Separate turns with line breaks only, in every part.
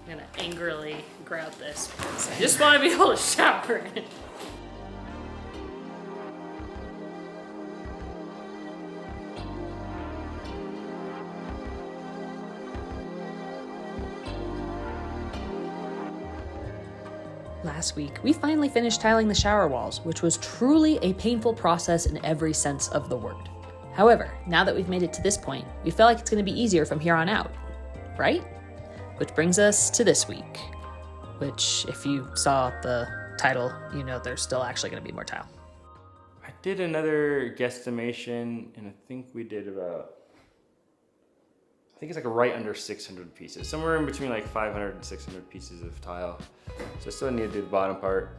I'm gonna angrily grout this because I just want to be able to shower in it. Last week, we finally finished tiling the shower walls, which was truly a painful process in every sense of the word. However, now that we've made it to this point, we feel like it's going to be easier from here on out, right? Which brings us to this week, which, if you saw the title, you know there's still actually going to be more tile.
I did another guesstimation, and I think we did about, I think it's like right under 600 pieces, somewhere in between like 500 and 600 pieces of tile. So I still need to do the bottom part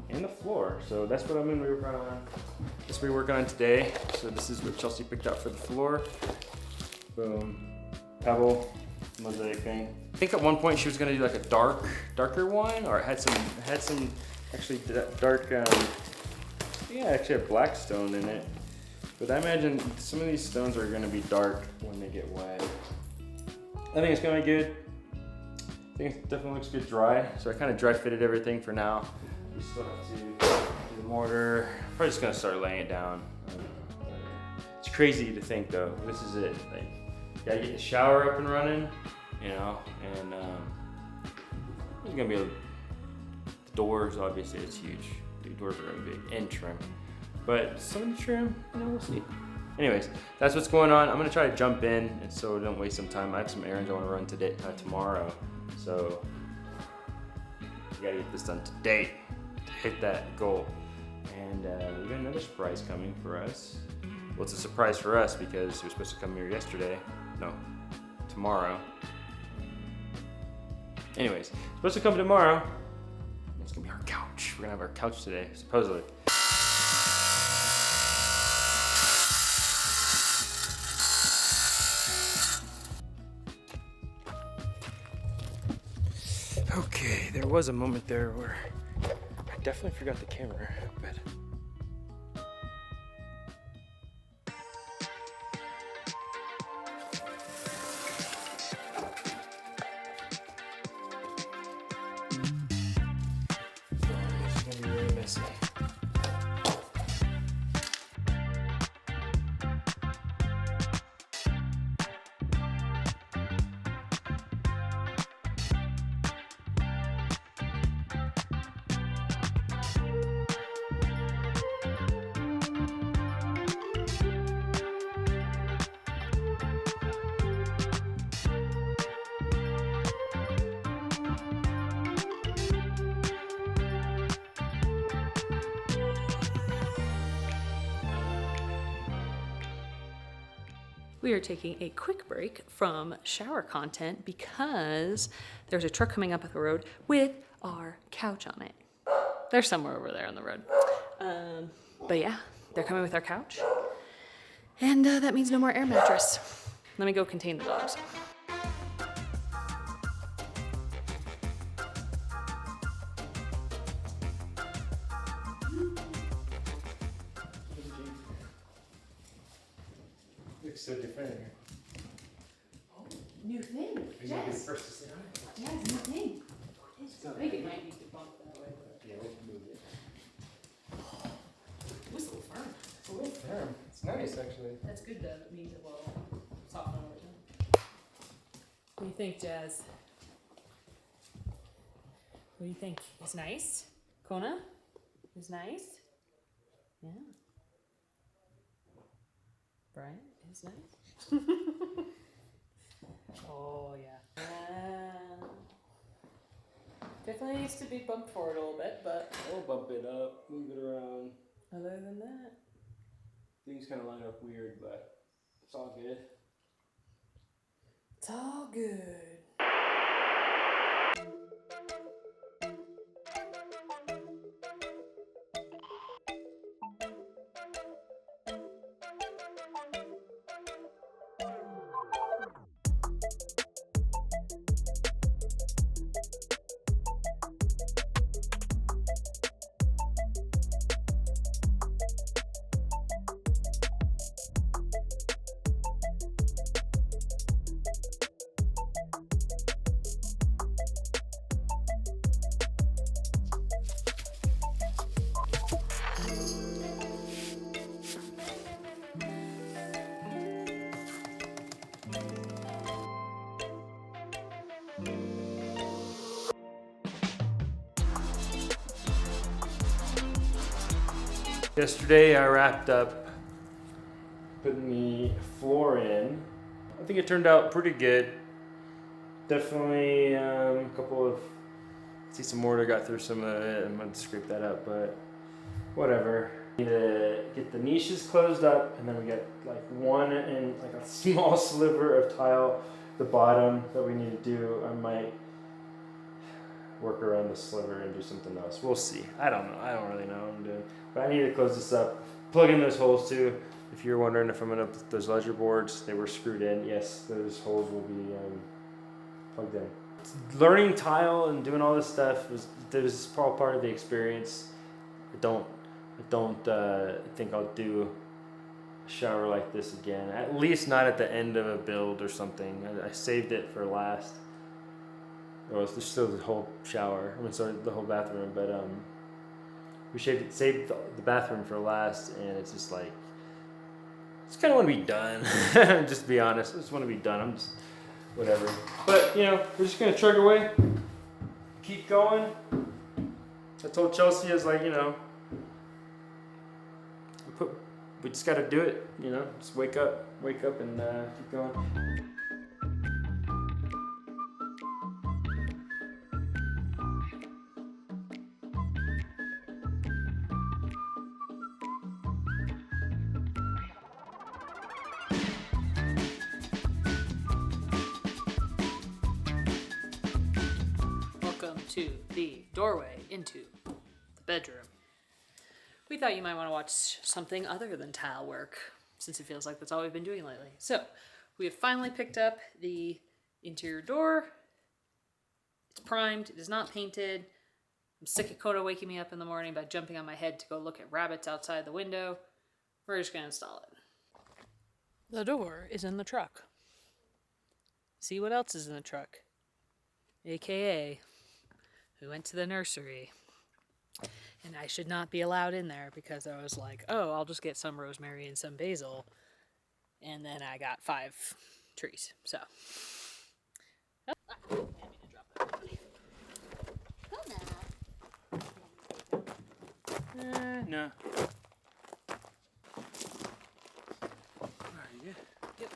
and the floor. So that's what I'm going to be working on. This we're working on today. So this is what Chelsea picked out for the floor. Boom, pebble, mosaic thing. I think at one point she was going to do like a darker one, or it had some actually dark. Yeah, actually a black stone in it. But I imagine some of these stones are going to be dark when they get wet. I think it's going to be good. I think it definitely looks good dry. So I kind of dry fitted everything for now. We still have to do the mortar. Probably just going to start laying it down. It's crazy to think though. This is it. Like, you got to get the shower up and running, you know, and there's going to be the doors, obviously it's huge. The doors are going to be big, and trim. But some of the trim, you know, we'll see. Anyways, that's what's going on. I'm gonna try to jump in, and so don't waste some time. I have some errands I want to run today, tomorrow. So we gotta get this done today to hit that goal. And we got another surprise coming for us. Well, it's a surprise for us because we were supposed to come here yesterday. No, tomorrow. Anyways, supposed to come tomorrow. It's gonna be our couch. We're gonna have our couch today, supposedly. Okay, there was a moment there where I definitely forgot the camera, but this is gonna be really messy.
We are taking a quick break from shower content because there's a truck coming up the road with our couch on it. They're somewhere over there on the road. But yeah, they're coming with our couch. And that means no more air mattress. Let me go contain the dogs.
Looks so different here.
Oh, new thing.
You're gonna be the first to sit on it.
Yeah, it's a new thing. I think it might need to bump that way.
Yeah, we can move it.
It was a little firm.
It's a little firm. It's nice, actually.
That's good though. It means it will soften over time. What do you think, Jazz? What do you think? It's nice? Kona? It's nice? Yeah. Brian? It's nice? Oh, yeah. Definitely needs to be bumped forward a little bit, but
We'll bump it up, move it around.
other than that,
Things kind of line up weird, but it's all good.
it's all good.
Yesterday I wrapped up putting the floor in. I think it turned out pretty good. Definitely a couple of, see some mortar got through some of it. I'm gonna scrape that up, but whatever. Need to get the niches closed up, and then we got like one and like a small sliver of tile at the bottom that we need to do. I might work around the sliver and do something else. We'll see. I don't know. I don't really know what I'm doing. But I need to close this up. Plug in those holes too. If you're wondering if I'm gonna put those ledger boards, they were screwed in. Yes, those holes will be plugged in. Learning tile and doing all this stuff was all part of the experience. I don't think I'll do a shower like this again. At least not at the end of a build or something. I saved it for last. Well, there's still the whole shower. I mean, sorry, the whole bathroom. But we saved the bathroom for last, and it's just like, just kind of want to be done. Just to be honest, I just want to be done. I'm just whatever. But you know, we're just gonna chug away, keep going. I told Chelsea, I was like, you know, we just gotta do it. You know, just wake up and keep going.
Welcome to the doorway into the bedroom. We thought you might want to watch something other than tile work, since it feels like that's all we've been doing lately. So, we have finally picked up the interior door. It's primed, it is not painted. I'm sick of Koda waking me up in the morning by jumping on my head to go look at rabbits outside the window. We're just going to install it. The door is in the truck. See what else is in the truck? AKA, we went to the nursery. And I should not be allowed in there because I was like, oh, I'll just get some rosemary and some basil. And then I got 5 trees. So.
No. Are you?
Yep.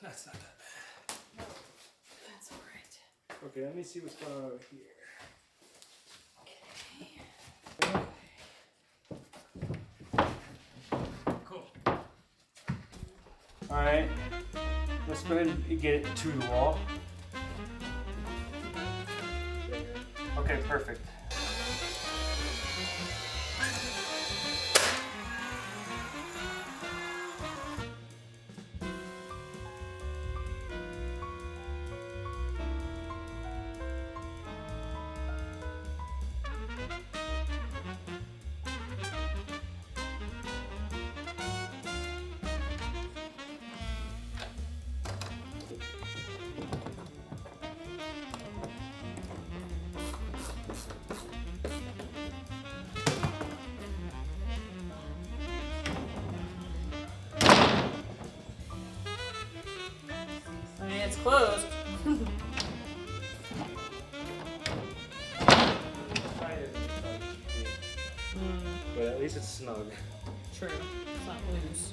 That's not that bad.
No, that's alright.
Okay, let me see what's going on over here.
Okay.
Cool. Alright, let's go ahead and get it to the wall. Okay, perfect.
It's closed.
But at least it's snug.
True. It's not loose.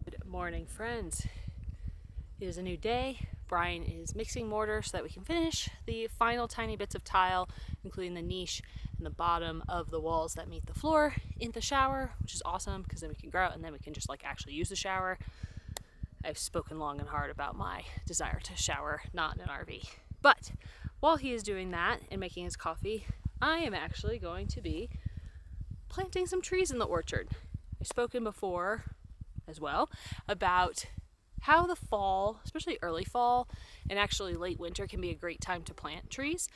Good morning, friends. It is a new day. Brian is mixing mortar so that we can finish the final tiny bits of tile, including the niche and the bottom of the walls that meet the floor in the shower, which is awesome because then we can grout and then we can just like actually use the shower. I've spoken long and hard about my desire to shower not in an RV. But while he is doing that and making his coffee, I am actually going to be planting some trees in the orchard. I've spoken before as well about how the fall, especially early fall and actually late winter, can be a great time to plant trees.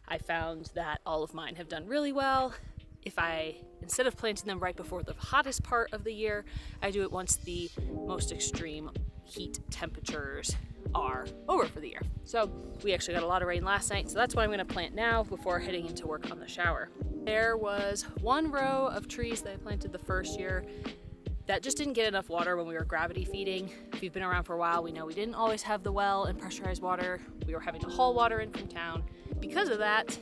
I found that all of mine have done really well. If I, instead of planting them right before the hottest part of the year, I do it once the most extreme heat temperatures are over for the year. So we actually got a lot of rain last night, so that's what I'm going to plant now before heading into work on the shower. There was one row of trees that I planted the first year that just didn't get enough water when we were gravity feeding. If you've been around for a while, we know we didn't always have the well and pressurized water. We were having to haul water in from town. Because of that,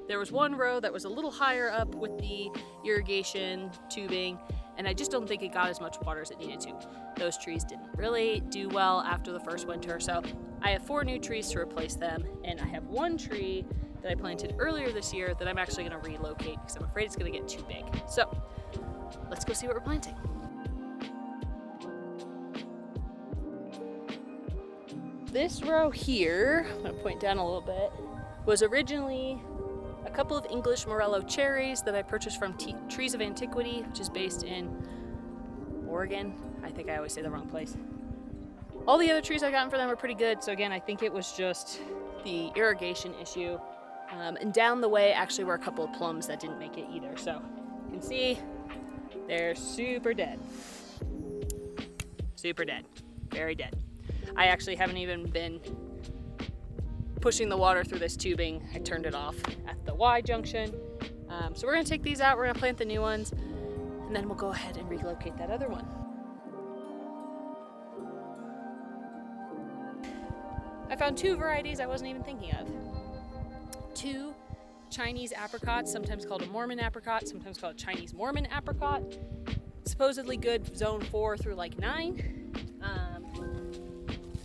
there was one row that was a little higher up with the irrigation tubing, and I just don't think it got as much water as it needed to. Those trees didn't really do well after the first winter, so I have 4 new trees to replace them, and I have one tree that I planted earlier this year that I'm actually gonna relocate because I'm afraid it's gonna get too big. So let's go see what we're planting. This row here, I'm gonna point down a little bit, was originally a couple of English Morello cherries that I purchased from Trees of Antiquity, which is based in Oregon. I think I always say the wrong place. All the other trees I gotten for them were pretty good, so again, I think it was just the irrigation issue. And down the way actually were a couple of plums that didn't make it either. So you can see they're super dead. Super dead, very dead. I actually haven't even been pushing the water through this tubing. I turned it off at the Y junction. So we're gonna take these out, we're gonna plant the new ones, and then we'll go ahead and relocate that other one. I found 2 varieties I wasn't even thinking of. 2 Chinese apricots, sometimes called a Mormon apricot, sometimes called a Chinese Mormon apricot. Supposedly good zone 4 through like 9.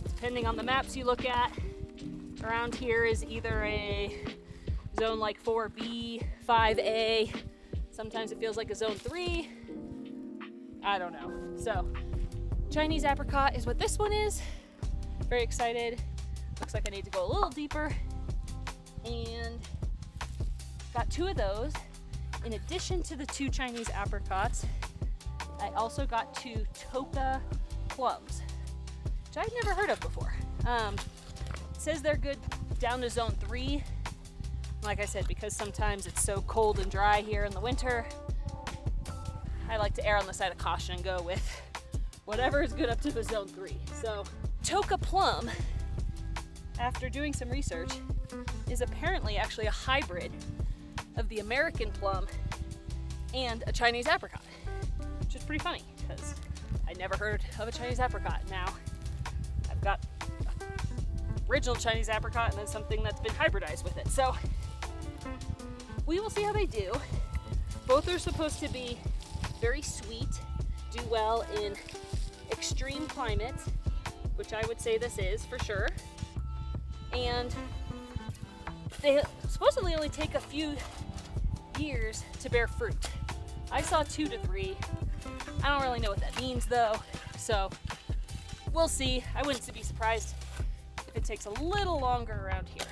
Depending on the maps you look at, around here is either a zone like 4B, 5A, sometimes it feels like a zone 3. I don't know. So, Chinese apricot is what this one is. Very excited. Looks like I need to go a little deeper. And got 2 of those. In addition to the 2 Chinese apricots, I also got 2 Toka plums, which I've never heard of before. It says they're good down to zone 3. Like I said, because sometimes it's so cold and dry here in the winter, I like to err on the side of caution and go with whatever is good up to the zone 3. So Toka plum, after doing some research, is apparently actually a hybrid of the American plum and a Chinese apricot, which is pretty funny because I never heard of a Chinese apricot. Now I've got original Chinese apricot and then something that's been hybridized with it. So we will see how they do. Both are supposed to be very sweet, do well in extreme climates, which I would say this is for sure. And they supposedly only take a few years to bear fruit. I saw 2 to 3. I don't really know what that means though, so we'll see. I wouldn't be surprised if it takes a little longer around here.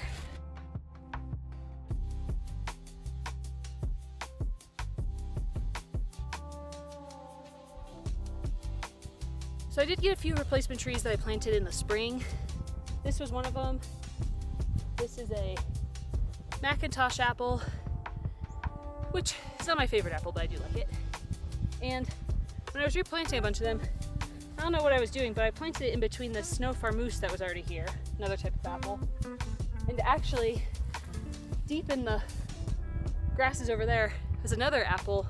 So I did get a few replacement trees that I planted in the spring. This was one of them. This is a Macintosh apple, which is not my favorite apple, but I do like it. And when I was replanting a bunch of them, I don't know what I was doing, but I planted it in between the snow farmoose that was already here, another type of apple. And actually, deep in the grasses over there was another apple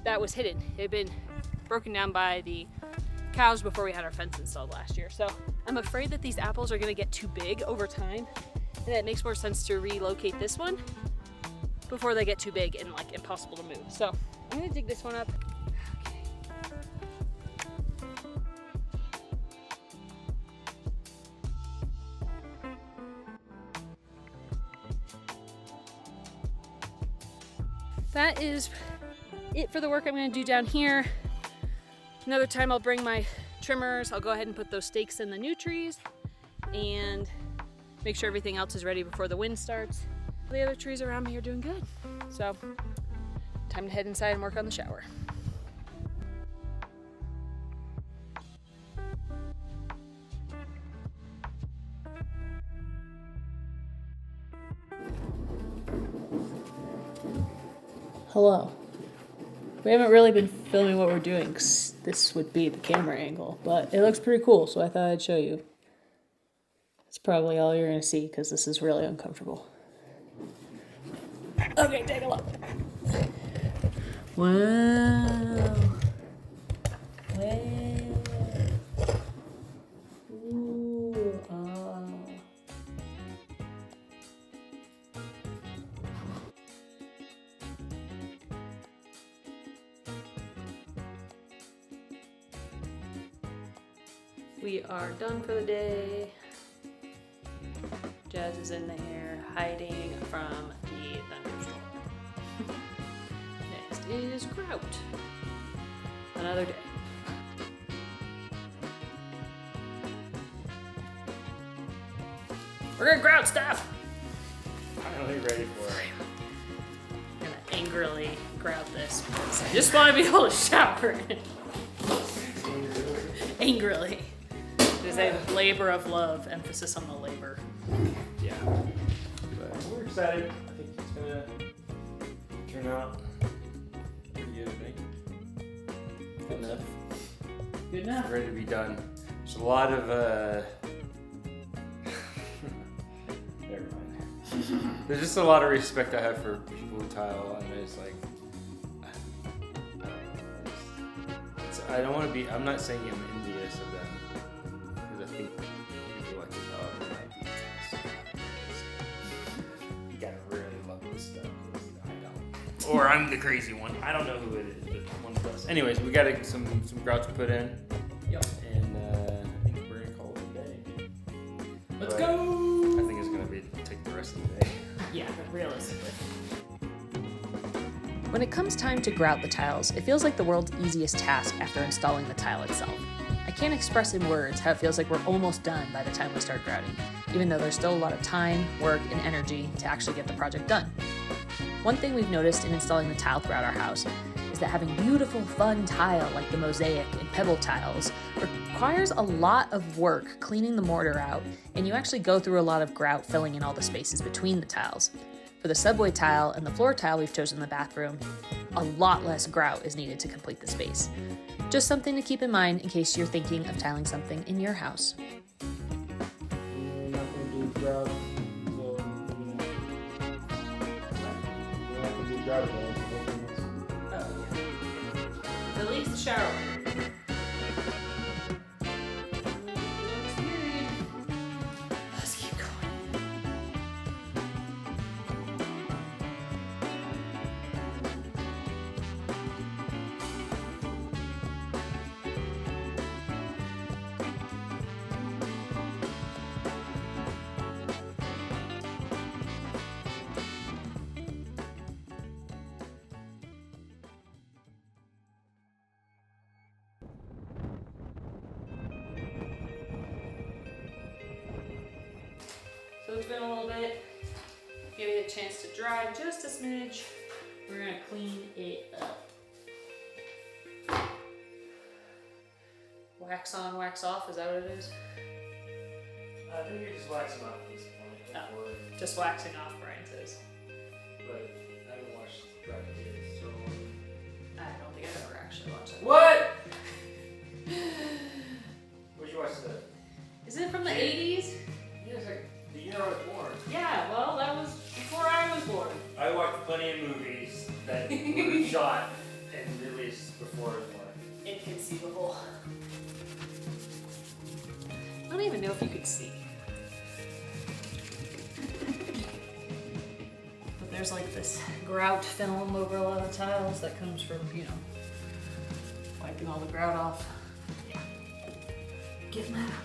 that was hidden. It had been broken down by the cows before we had our fence installed last year. So I'm afraid that these apples are gonna get too big over time, and that it makes more sense to relocate this one before they get too big and like impossible to move. So I'm gonna dig this one up. Okay. That is it for the work I'm gonna do down here. Another time I'll bring my trimmers. I'll go ahead and put those stakes in the new trees and make sure everything else is ready before the wind starts. The other trees around me are doing good. So, time to head inside and work on the shower. Hello. We haven't really been filming what we're doing 'cause this would be the camera angle, but it looks pretty cool, so I thought I'd show you. It's probably all you're gonna see because this is really uncomfortable. Okay, take a look. Wow. Wow. Ooh, ah. We are done for the day. Jazz is in there hiding from the thunderstorm. Next is grout. Another day. We're gonna grout stuff!
Finally ready for it.
I'm gonna angrily grout this because I just want to be able to shower in it. Angrily. There's a labor of love, emphasis on the labor.
Yeah. But we're excited. I think it's gonna turn out pretty good, I think. Good enough.
Good enough.
Ready to be done. There's a lot of never mind. There's just a lot of respect I have for people who tile, and it's like I don't want to be. I'm not saying I'm envious of them because I think people like to tile might be. You gotta really love this stuff. I don't. Or I'm the crazy one. I don't know who it is, but one of us. Anyways, we got some grouts to put in.
Yep.
And I think we're gonna call it a day.
Let's
But
go!
I think it's gonna take the rest of the day.
Yeah, realistically. When it comes time to grout the tiles, it feels like the world's easiest task after installing the tile itself. I can't express in words how it feels like we're almost done by the time we start grouting, even though there's still a lot of time, work, and energy to actually get the project done. One thing we've noticed in installing the tile throughout our house is that having beautiful, fun tile like the mosaic and pebble tiles requires a lot of work cleaning the mortar out, and you actually go through a lot of grout filling in all the spaces between the tiles. For the subway tile and the floor tile we've chosen in the bathroom, a lot less grout is needed to complete the space. Just something to keep in mind in case you're thinking of tiling something in your house.
We're not gonna do grout, so we're not gonna do grout again.
Oh, yeah. At least the shower. Let's keep going. So it's been a little bit. Give it a chance to dry just a smidge. We're gonna clean it up. Wax on, wax off, is that what it is?
I think you're just waxing off at this point.
Oh, just waxing off, Brian says.
But I haven't watched grout videos, so.
I don't think I've ever actually watched it.
What? Where'd you watch that?
Is it from the 80s?
Yeah, it's like the year I was born.
Yeah, well, that was before I was born.
I watched plenty of movies that were shot and released before I was born.
Inconceivable. I don't even know if you could see. But there's like this grout film over a lot of tiles that comes from, wiping all the grout off. Yeah. Getting that out.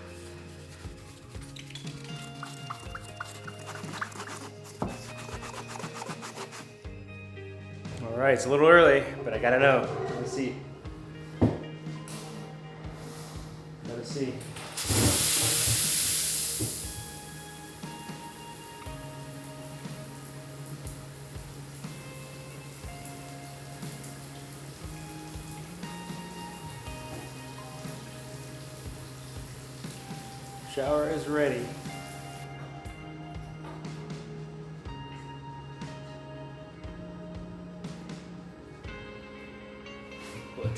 All right, it's a little early, but I gotta know. Let's see. Let's see. Shower is ready.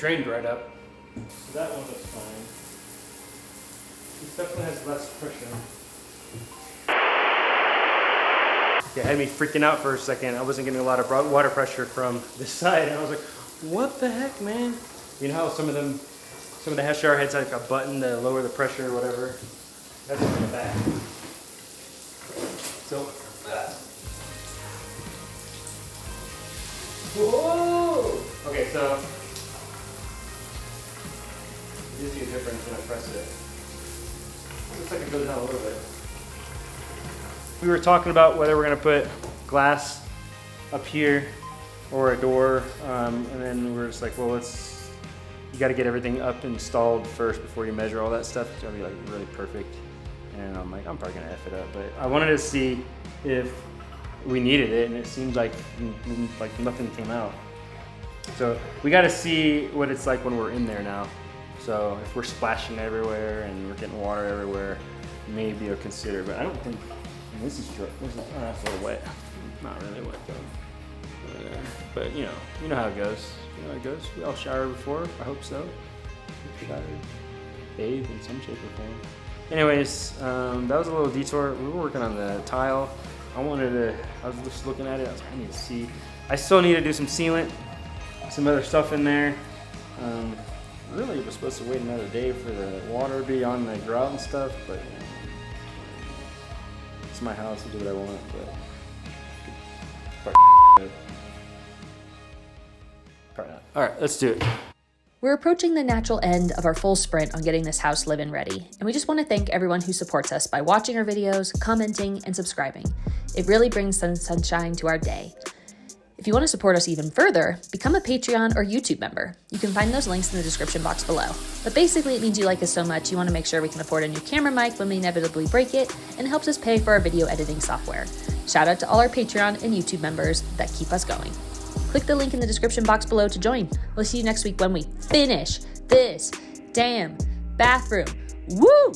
drain dried up. So that one looks fine. This definitely has less pressure. It had me freaking out for a second. I wasn't getting a lot of water pressure from this side, and I was like, what the heck, man? You know how some of the shower heads have like a button to lower the pressure or whatever? That's in the back. So, whoa! Okay, so, you see a difference when I press it. Looks like it goes down a little bit. We were talking about whether we're gonna put glass up here or a door, and then we're just like, well, you gotta get everything up installed first before you measure all that stuff. It's gonna be like really perfect. And I'm like, I'm probably gonna F it up, but I wanted to see if we needed it, and it seems like nothing came out. So we gotta see what it's like when we're in there now. So if we're splashing everywhere and we're getting water everywhere, maybe I'll consider, but I don't think. This is that's a little wet. Not really wet though. But you know how it goes. You know how it goes. We all showered before. I hope so. Showered, bathed in some shape or form. Anyways, that was a little detour. We were working on the tile. I was just looking at it. I was like, I need to see. I still need to do some sealant, some other stuff in there. Really, we're supposed to wait another day for the water to be on the grout and stuff, but. My house, I'll do what I want, but probably not. All right, let's do it.
We're approaching the natural end of our full sprint on getting this house live-in ready, and we just want to thank everyone who supports us by watching our videos, commenting, and subscribing. It really brings some sunshine to our day. If you want to support us even further, become a Patreon or YouTube member. You can find those links in the description box below. But basically, it means you like us so much, you want to make sure we can afford a new camera mic when we inevitably break it, and helps us pay for our video editing software. Shout out to all our Patreon and YouTube members that keep us going. Click the link in the description box below to join. We'll see you next week when we finish this damn bathroom. Woo!